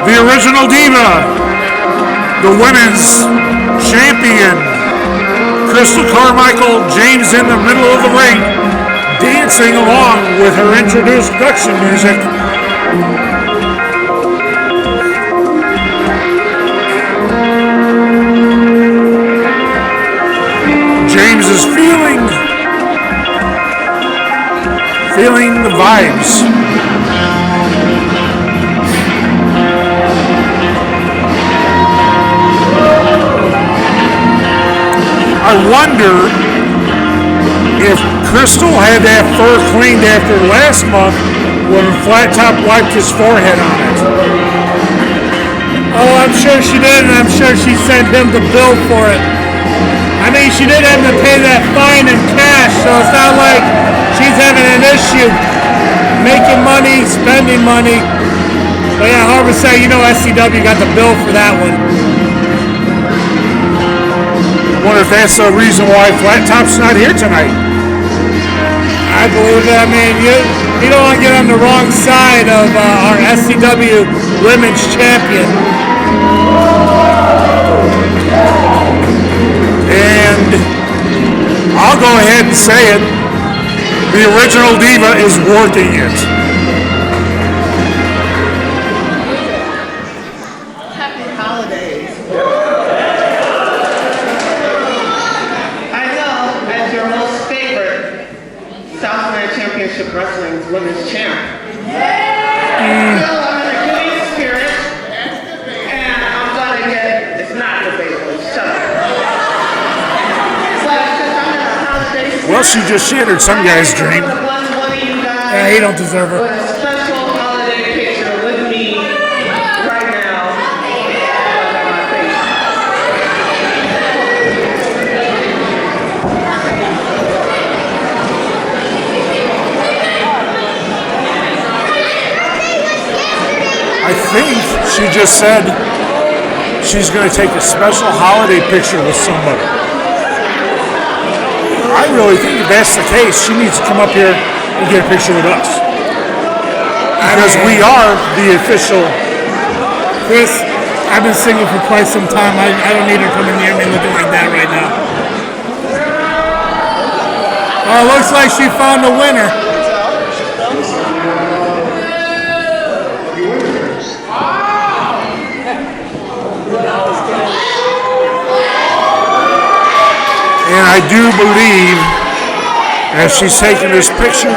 the original diva, the women's champion, Crystal Carmichael. James in the middle of the ring, dancing along with her introduction music. James is feeling the vibes. I wonder if Crystal had that fur cleaned after last month when Flat Top wiped his forehead on it. Oh, I'm sure she did, and I'm sure she sent him the bill for it. I mean, she did have to pay that fine in cash, so it's not like she's having an issue making money, spending money. But yeah, hard to say, SCW got the bill for that one. Wonder if that's the reason why Flat Top's not here tonight. I believe it. I mean, you don't want to get on the wrong side of our SCW Women's Champion. And I'll go ahead and say it. The original diva is working it. Happy holidays. I know, as your most favorite Southland Championship Wrestling's Women's Champ. Still, I'm in a good spirit, and I'm gonna get, it's not debatable, shut up. Well, she just shattered some guy's dream. Yeah, he don't deserve her. A special holiday picture with me right now. On my face. I think she just said she's going to take a special holiday picture with somebody. I really think if that's the case, she needs to come up here and get a picture with us. Because we are the official. Chris, I've been single for quite some time. I don't need her coming near me looking like that right now. Oh, looks like she found a winner. And I do believe, as she's taking this picture,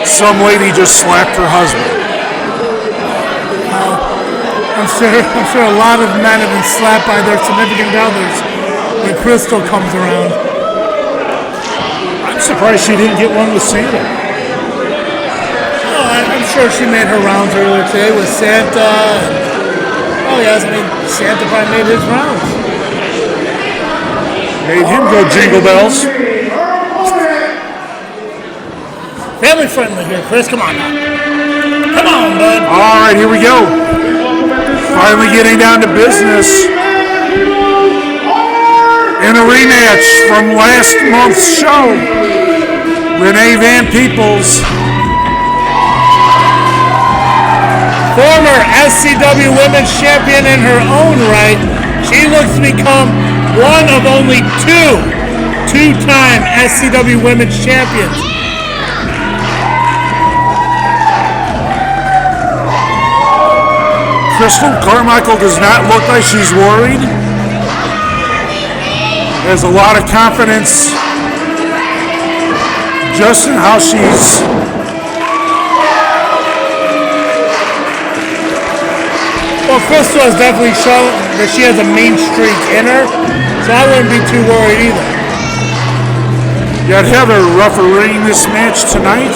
some lady just slapped her husband. I'm sure a lot of men have been slapped by their significant others when Crystal comes around. I'm surprised she didn't get one with Santa. Oh, I'm sure she made her rounds earlier today with Santa. Oh yes, I mean Santa probably made his rounds. Made him go jingle bells. Family friendly here, Chris. Come on now. Come on, bud. All right, here we go. Finally getting down to business. In a rematch from last month's show, Renee Van Peebles, former SCW Women's Champion in her own right, she looks to become one of only two-time SCW Women's Champions. Crystal Carmichael does not look like she's worried. Has a lot of confidence just in how she's Well, Crystal has definitely shown that she has a mean streak in her, so I wouldn't be too worried either. You got Heather refereeing this match tonight.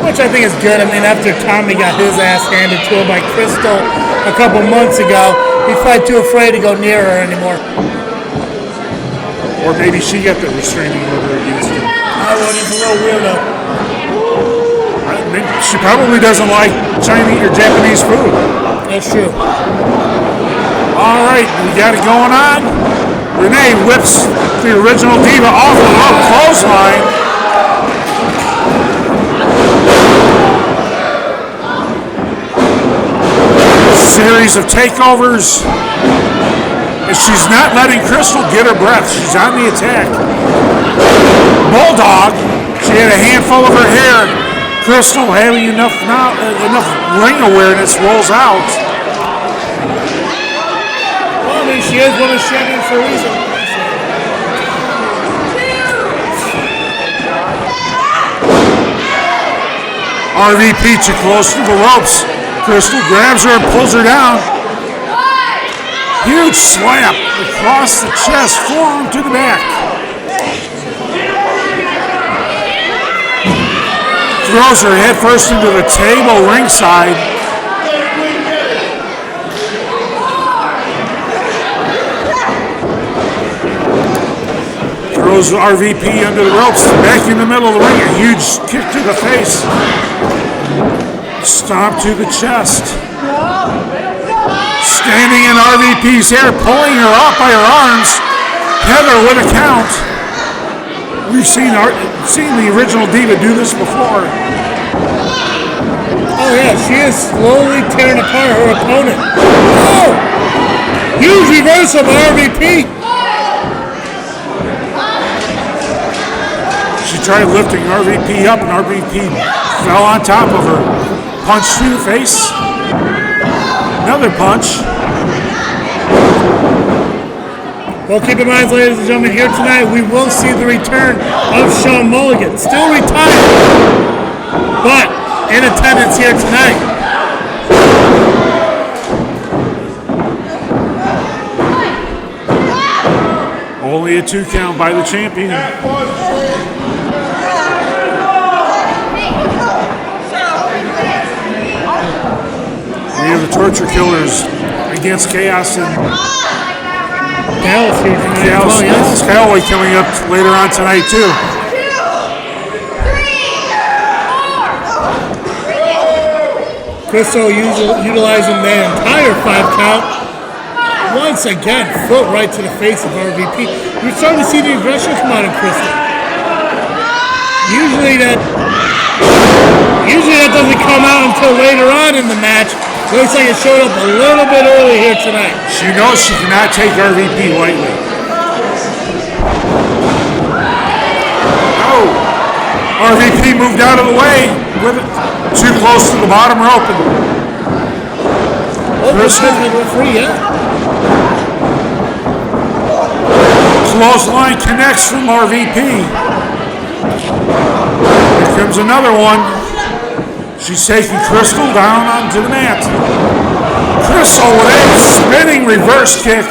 Which I think is good. I mean, after Tommy got his ass handed to him by Crystal a couple months ago, he's probably too afraid to go near her anymore. Or maybe she got the restraining order against him. I wouldn't. He's a little weirdo. I mean, she probably doesn't like Chinese or Japanese food. That's true. All right, we got it going on. Renee whips the original diva off the rope clothesline. series of takeovers. And she's not letting Crystal get her breath. She's on the attack. Bulldog. She had a handful of her hair. Crystal having enough ring awareness rolls out. Well, I mean, she is one of the champions for a reason. RVP too close to the ropes. Crystal grabs her and pulls her down. Huge slap across the chest, forearm to the back. Throws her head first into the table ringside. Throws RVP under the ropes, back in the middle of the ring. A huge kick to the face. Stomp to the chest. Standing in RVP's hair, pulling her up by her arms. Heather with a count. We've seen the original Diva do this before. Oh yeah, she is slowly tearing apart her opponent. Oh! Huge reversal by RVP. She tried lifting RVP up, and RVP fell on top of her. Punch to the face. Another punch. Well, keep in mind, ladies and gentlemen, here tonight we will see the return of Sean Mulligan. Still retired, but in attendance here tonight. Only a 2 count by the champion. We have the Torture Killers against Chaos and Dallas here tonight. Dallas Calloway coming up later on tonight too. Crystal utilizing the entire 5 count. Once again, foot right to the face of RVP. You're starting to see the aggression come out of Crystal. Usually that doesn't come out until later on in the match. Looks like it showed up a little bit early here tonight. She knows she cannot take RVP lightly. Oh! RVP moved out of the way with it. Too close to the bottom rope. Crystal free, yeah. Clothesline connects from RVP. Here comes another one. She's taking Crystal down onto the mat. Crystal with a spinning reverse kick.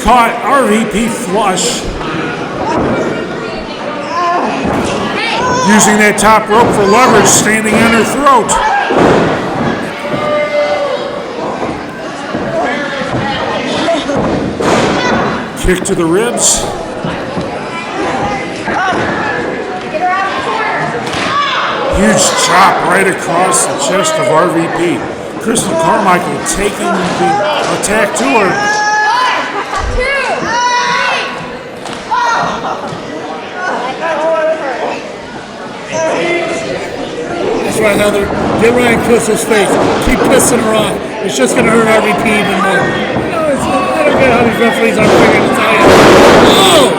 Caught RVP flush. Using that top rope for leverage, standing on her throat. Kick to the ribs. Huge chop right across the chest of RVP. Crystal Carmichael taking the attack to her. That's right, Heather. Get right in Crystal's face. Keep pissing her off. It's just going to hurt RVP even more. You know, I don't get how these referees aren't figuring this out. Oh!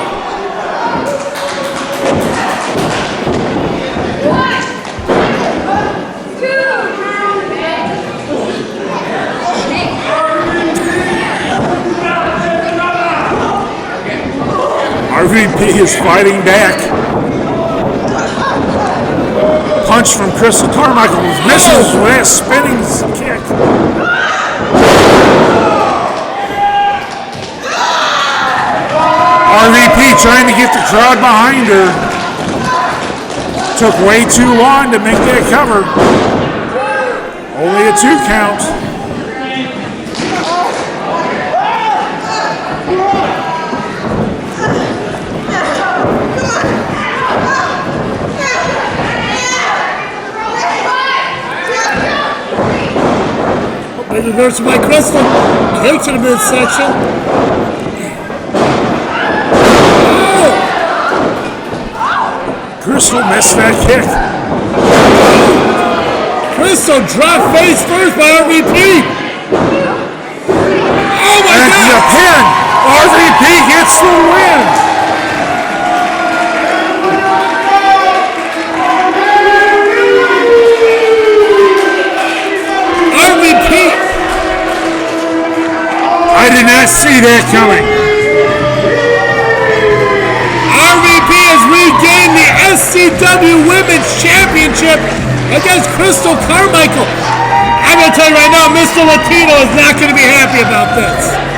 RVP is fighting back. Punch from Crystal Carmichael misses with that spinning kick. RVP trying to get the crowd behind her. Took way too long to make that cover. Only a 2 count. Big reversal by Crystal. Kick to the midsection. Oh! Crystal missed that kick. Crystal dropped face first by RVP. my And God! the pin. RVP gets the win. RVP! I did not see that coming. RVP has regained the SCW Women's Championship against Crystal Carmichael. I'm going to tell you right now, Mr. Latino is not going to be happy about this.